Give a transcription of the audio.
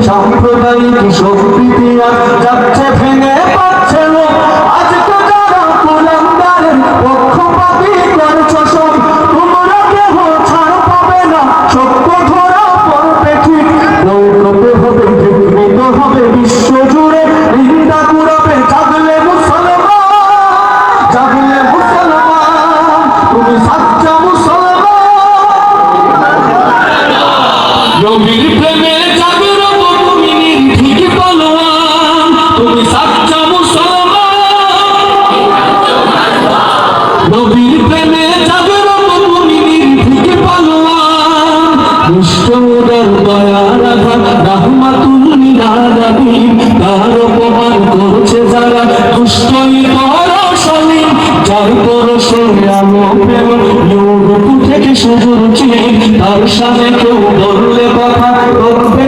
সাম্প্রদায়িক সম্প্রীতি যাচ্ছে ভেঙে পাচ্ছে আজকে যারা কুলাঙ্গারের পক্ষপাতী করছ সব তোমরা কেহ ছাড় পাবে না সত্য ধরা পড়বে ঠিক দৌড়তে হবে বিঘ্নিত হবে বিশ্ব জুড়ে নিন্দা কুড়াবে জাগলে মুসলমান তুমি সাচ্চা মুসলমান নবীর প্রেমে জাগ্রত মুমিন ঠিক পালোয়ান তুমি সাচ্চা মুসলমান নবীর প্রেমে জাগ্রত মুমিন ঠিক পালোয়ান বিশ্বর দয়া রাখা রাহমাতুল লিল আলামিন তার অপমান করছে যারা দুষ্টই পরশালী যার পরশে আলো প্রেম ইউরোপ থেকে সুদূর চীন তার সামনে কেউ বললে কথা করবে